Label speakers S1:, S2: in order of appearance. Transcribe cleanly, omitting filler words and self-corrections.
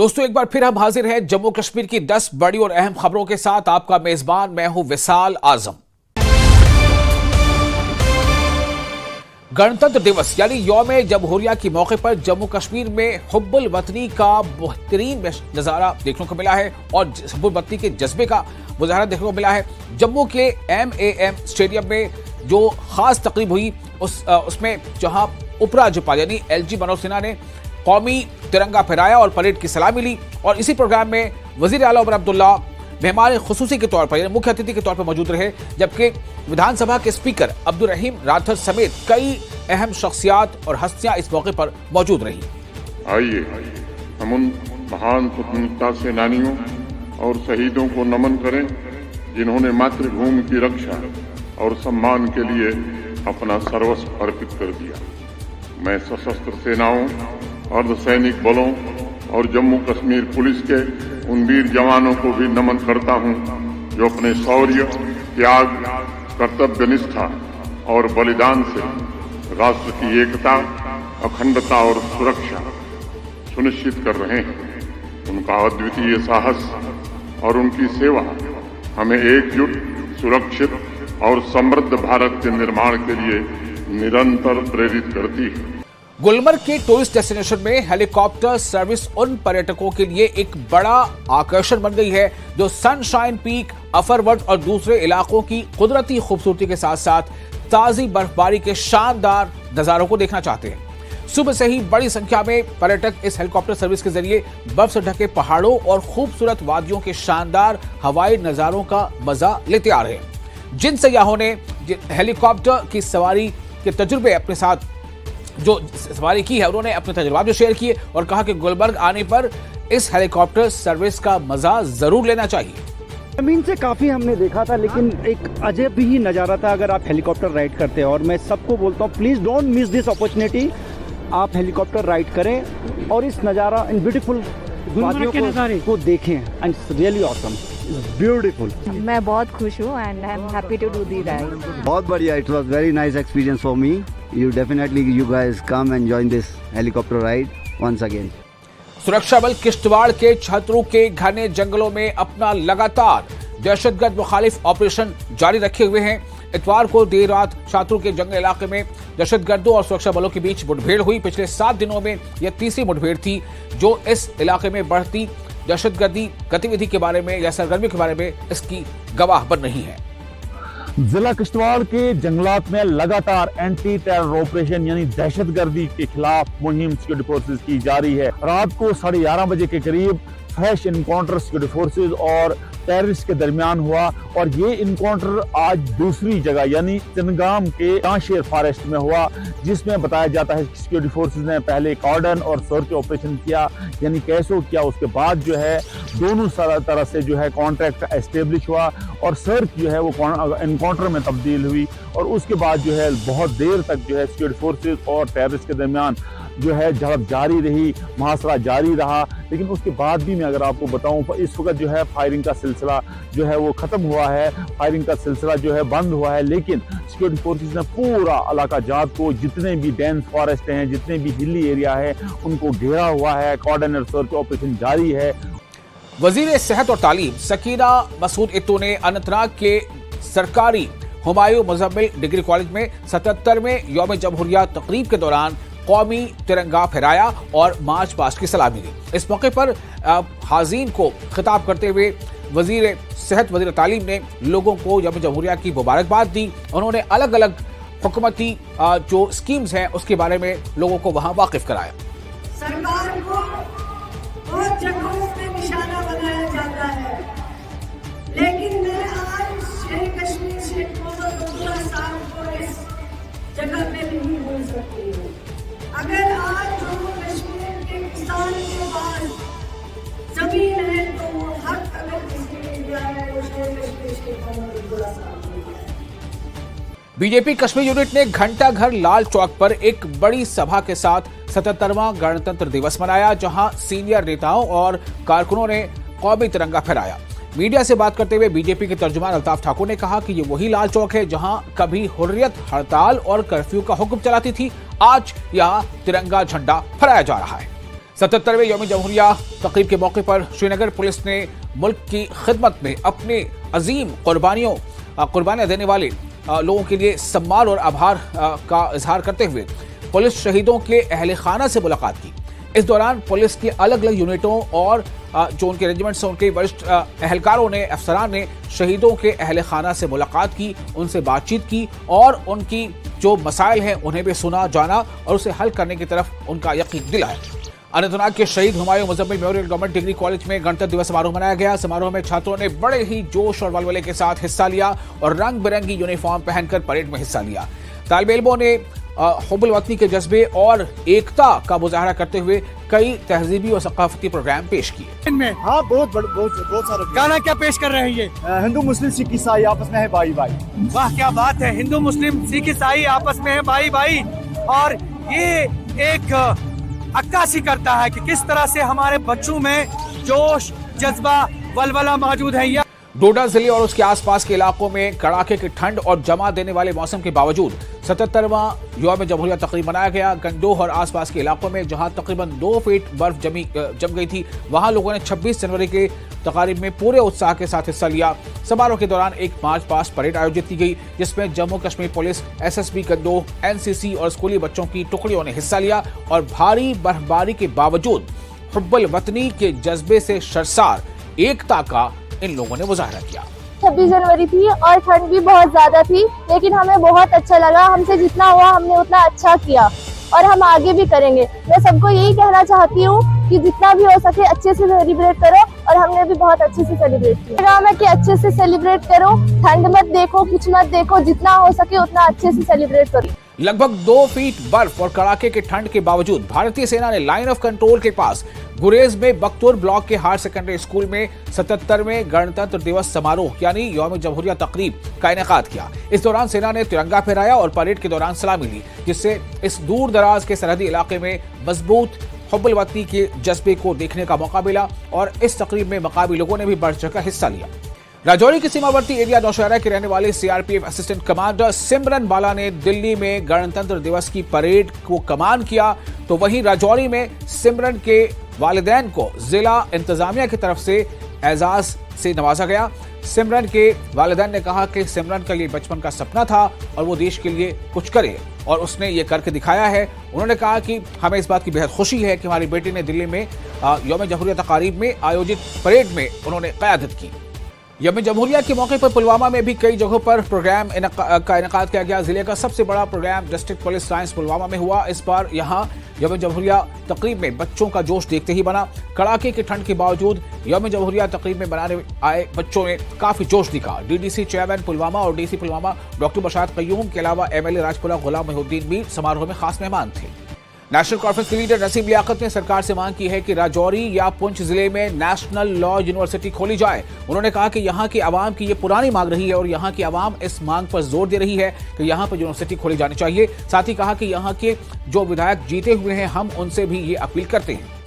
S1: दोस्तों एक बार फिर हम हाजिर हैं जम्मू कश्मीर की 10 बड़ी और अहम खबरों के साथ। आपका मेजबान मैं हूं विशाल आजम। गणतंत्र दिवस यानी यौम जमहूरिया के मौके पर जम्मू कश्मीर में हुब्बुल वतनी का बेहतरीन नजारा देखने को मिला है और हुब्बुल वतनी के जज्बे का मुजाहरा देखने को मिला है। जम्मू के MAM स्टेडियम में जो खास तकरीब हुई उसमें जहां उपराज्यपाल यानी LG मनोज सिन्हा ने कौमी तिरंगा फहराया और परेड की सलामी ली। और इसी प्रोग्राम में वजीर आला उमर अब्दुल्ला मेहमान खुसूसी के तौर पर यानी मुख्य अतिथि के तौर पर मौजूद रहे, जबकि विधानसभा के स्पीकर अब्दुल रहीम राठौर समेत कई अहम शख्सियात और हस्तियां इस मौके पर मौजूद रही।
S2: आइए हम उन महान स्वतंत्रता सेनानियों और शहीदों को नमन करें जिन्होंने मातृभूमि की रक्षा और सम्मान के लिए अपना सर्वस्व अर्पित कर दिया। मैं सशस्त्र सेनाओं, अर्धसैनिक बलों और जम्मू कश्मीर पुलिस के उन वीर जवानों को भी नमन करता हूं जो अपने शौर्य, त्याग, कर्तव्य निष्ठा और बलिदान से राष्ट्र की एकता, अखंडता और सुरक्षा सुनिश्चित कर रहे हैं। उनका अद्वितीय साहस और उनकी सेवा हमें एकजुट, सुरक्षित और समृद्ध भारत के निर्माण के लिए निरंतर प्रेरित करती है।
S1: गुलमर्ग के टूरिस्ट डेस्टिनेशन में हेलीकॉप्टर सर्विस उन पर्यटकों के लिए एक बड़ा आकर्षण बन गई है जो सनशाइन पीक, अफरवर्ड और दूसरे इलाकों की कुदरती खूबसूरती के साथ साथ ताजी बर्फबारी के शानदार नजारों को देखना चाहते हैं। सुबह से ही बड़ी संख्या में पर्यटक इस हेलीकॉप्टर सर्विस के जरिए बर्फ से ढके पहाड़ों और खूबसूरत वादियों के शानदार हवाई नजारों का मजा लेते आ रहे हैं। जिन सयाहों ने हेलीकॉप्टर की सवारी के तजुर्बे अपने साथ जो सवारी की है उन्होंने अपने तजुर्बा जो शेयर किए और कहा कि गुलमर्ग आने पर इस हेलीकॉप्टर सर्विस का मजा जरूर लेना चाहिए।
S3: जमीन से काफ़ी हमने देखा था, लेकिन एक अजब ही नज़ारा था अगर आप हेलीकॉप्टर राइड करते हैं। और मैं सबको बोलता हूँ please don't miss this opportunity. आप हेलीकॉप्टर राइड करें और इस नज़ारा इन ब्यूटीफुल वादियों को देखें एंड रियली ऑसम, ब्यूटीफुल।
S4: मैं बहुत खुश हूँ and I am happy to do the ride.
S5: बहुत बढ़िया, it was very nice experience for me. You guys come and join this helicopter ride once again.
S1: सुरक्षा बल किश्तवाड़ के छतरू के घने जंगलों में अपना लगातार दहशतगर्द मुखालिफ ऑपरेशन जारी रखे हुए हैं। इतवार को देर रात छतरू के जंगल इलाके में दहशतगर्दों और सुरक्षा बलों के बीच मुठभेड़ हुई। पिछले 7 दिनों में यह तीसरी मुठभेड़ थी जो इस इलाके में बढ़ती दहशतगर्दी गतिविधि के बारे में या सरगर्मी के बारे में इसकी गवाह बन रही है।
S6: जिला किश्तवाड़ के जंगलात में लगातार एंटी टेरर ऑपरेशन यानी दहशतगर्दी के खिलाफ मुहिम सिक्योरिटी फोर्सेज की जारी है। रात को 11:30 बजे के करीब फ्रेश इनकाउंटर सिक्योरिटी फोर्सेज और टेररिस्ट के दरमियान हुआ और ये इनकाउंटर आज दूसरी जगह यानी चिनगाम के कांशेर फॉरेस्ट में हुआ, जिसमें बताया जाता है कि सिक्योरिटी फोर्सेज ने पहले कॉर्डन और सर्च ऑपरेशन किया यानी कैसो किया। उसके बाद जो है दोनों तरह से जो है कॉन्ट्रैक्ट एस्टेब्लिश हुआ और सर्च जो है वो इनकाउंटर में तब्दील हुई और उसके बाद जो है बहुत देर तक जो है सिक्योरिटी फोर्सेज और टेररिस्ट के दरमियान जो है झड़प जारी रही, मुहासरा जारी रहा। लेकिन उसके बाद भी मैं अगर आपको बताऊं इस वक्त जो है फायरिंग का सिलसिला जो है वो खत्म हुआ है, फायरिंग का सिलसिला जो है बंद हुआ है। लेकिन सिक्योरिटी फोर्सेस ने पूरा इलाका जात को, जितने भी डेंस फॉरेस्ट हैं, जितने भी हिली एरिया है, उनको घेरा हुआ है। कॉर्डन और सर्च ऑपरेशन जारी है।
S1: वजीर सेहत और तालीम सकीना मसूद इत्तू ने अनंतनाग के सरकारी हुमायूं मुजम्मिल डिग्री कॉलेज में 77वें यौम जमहूरिया तकरीब के दौरान कौमी तिरंगा फहराया और मार्च पास्ट की सलामी दी। इस मौके पर हाज़रीन को खिताब करते हुए वजीर सेहत, वजीर तालीम ने लोगों को यौम जमहूरिया की मुबारकबाद दी। उन्होंने अलग अलग हुकूमती जो स्कीम्स हैं उसके बारे में लोगों को वहां वाकिफ कराया।
S7: सरकार को बहुत जगहों पे निशाना बनाया जाता है, लेकिन मैं आज शेख कश्मीर शेख मोहम्मद अब्दुल्ला साहब को इस जगह पे नहीं भूल सकती हूँ। अगर आज जम्मू कश्मीर के किसान के पास जमीन है तो वो हक अगर किसी ने दिया है वो शेख कश्मीर शेख मोहम्मद अब्दुल्ला साहब ने दिया है।
S1: बीजेपी कश्मीर यूनिट ने घंटाघर लाल चौक पर एक बड़ी सभा के साथ 77वां गणतंत्र दिवस मनाया, जहां सीनियर नेताओं और कारकुनों ने कौमी तिरंगा फहराया। मीडिया से बात करते हुए बीजेपी के तर्जुमान अल्ताफ ठाकुर ने कहा कि ये वही लाल चौक है जहां कभी हुर्रियत हड़ताल और कर्फ्यू का हुक्म चलाती थी। आज यहां तिरंगा झंडा फहराया जा रहा है। 77वें यौम जमहूरिया तकरीब के मौके पर श्रीनगर पुलिस ने मुल्क की खिदमत में अपने अजीम कुर्बानियां देने वाले लोगों के लिए सम्मान और आभार का इजहार करते हुए पुलिस शहीदों के अहले खाना से मुलाकात की। इस दौरान पुलिस के अलग अलग यूनिटों और जो उनके रेजिमेंट्स हैं उनके वरिष्ठ अहलकारों ने, अफसरान ने शहीदों के अहले खाना से मुलाकात की, उनसे बातचीत की और उनकी जो मसाइल हैं उन्हें भी सुना, जाना और उसे हल करने की तरफ उनका यकीन दिलाया। अनंतनाग के शहीद Humayun Muzammil memorial government degree college में गणतंत्र दिवस समारोह मनाया गया। समारोह में छात्रों ने बड़े ही जोश और वलवले के साथ हिस्सा लिया और रंग बिरंगी यूनिफॉर्म पहनकर परेड में हिस्सा लिया। तालिबे इल्मों ने हुब्बुल वतनी के जज्बे और एकता का मुजाहरा करते हुए कई तहजीबी और सकाफती प्रोग्राम पेश किए।
S8: इनमें हाँ बहुत सारे गाना क्या पेश कर रहे हैं ये? हिंदू मुस्लिम सिख ईसाई आपस में है भाई भाई। वाह क्या बात है, हिंदू मुस्लिम सिख ईसाई आपस में है भाई भाई। और ये एक अक्कासी करता है कि किस तरह से हमारे बच्चों में जोश, जज्बा, वलवला मौजूद है।
S1: डोडा जिले और उसके आसपास के इलाकों में कड़ाके की ठंड और जमा देने वाले मौसम के बावजूद 77वां यौम जमहूरिया तकरीब मनाया गया। गंडोह और आसपास के इलाकों में जहां तकरीबन 2 फीट बर्फ जम गई थी, वहां लोगों ने 26 जनवरी के तकारीब में पूरे उत्साह के साथ हिस्सा लिया। समारोह के दौरान एक मार्च पास्ट परेड आयोजित की गई, जिसमें Jammu Kashmir police, SSB Gandoh, NCC और स्कूली बच्चों की टुकड़ियों ने हिस्सा लिया और भारी बर्फबारी के बावजूद हुब्बुल वतनी के जज्बे से सरसार एकता का इन लोगों ने मुजाहरा किया।
S9: 26 जनवरी थी और ठंड भी बहुत ज्यादा थी, लेकिन हमें बहुत अच्छा लगा। हमसे जितना हुआ हमने उतना अच्छा किया और हम आगे भी करेंगे। मैं सबको यही कहना चाहती हूँ कि जितना भी हो सके अच्छे से सेलिब्रेट करो और हमने भी बहुत अच्छे से सेलिब्रेट किया। काम है कि अच्छे से सेलिब्रेट करो, ठंड मत देखो, कुछ मत देखो, जितना हो सके उतना अच्छे से सेलिब्रेट करो।
S1: लगभग 2 फीट बर्फ और कड़ाके के ठंड के बावजूद भारतीय सेना ने लाइन ऑफ कंट्रोल के पास गुरेज में बख्तौर ब्लॉक के हायर सेकेंडरी स्कूल में 77वें गणतंत्र दिवस समारोह यानी यौम जमहूरिया तकरीब का इनेकाद किया। इस दौरान सेना ने तिरंगा फहराया और परेड के दौरान सलामी ली, जिससे इस दूर दराज के सरहदी इलाके में मजबूत हुब्बुल वतनी के जज्बे को देखने का मौका मिला और इस तकरीब में मकामी लोगों ने भी बढ़ चढ़कर हिस्सा लिया। राजौरी के सीमावर्ती एरिया नौशहरा के रहने वाले CRPF असिस्टेंट कमांडर सिमरन बाला ने दिल्ली में गणतंत्र दिवस की परेड को कमान किया, तो वहीं राजौरी में सिमरन के वालिदैन को जिला इंतजामिया की तरफ से एजाज से नवाजा गया। सिमरन के वालिदैन ने कहा कि सिमरन का ये बचपन का सपना था और वो देश के लिए कुछ करे और उसने ये करके दिखाया है। उन्होंने कहा कि हमें इस बात की बेहद खुशी है कि हमारी बेटी ने दिल्ली में यौम जमहूरिया तकारीब में आयोजित परेड में उन्होंने क़यादत की। यौम जमहूरिया के मौके पर पुलवामा में भी कई जगहों पर प्रोग्राम का इनेकाद किया गया। जिले का सबसे बड़ा program district police science Pulwama में हुआ। इस बार यहां यौम जमहूरिया तकरीब में बच्चों का जोश देखते ही बना। कड़ाके की ठंड के बावजूद यौम जमहूरिया तकरीब में बनाने आए बच्चों ने काफी जोश दिखा। DDC चेयरमैन पुलवामा और DC पुलवामा डॉक्टर बशारत कय्यूम के अलावा MLA राजपुरा गुलाम मोहिउद्दीन भी समारोह में खास मेहमान थे। नेशनल कॉन्फ्रेंस के लीडर नसीम लियाकत ने सरकार से मांग की है कि राजौरी या पुंछ जिले में नेशनल लॉ यूनिवर्सिटी खोली जाए। उन्होंने कहा कि यहां की आवाम की ये पुरानी मांग रही है और यहां की आवाम इस मांग पर जोर दे रही है कि यहां पर यूनिवर्सिटी खोली जानी चाहिए। साथ ही कहा कि यहां के जो विधायक जीते हुए हैं हम उनसे भी ये अपील करते हैं।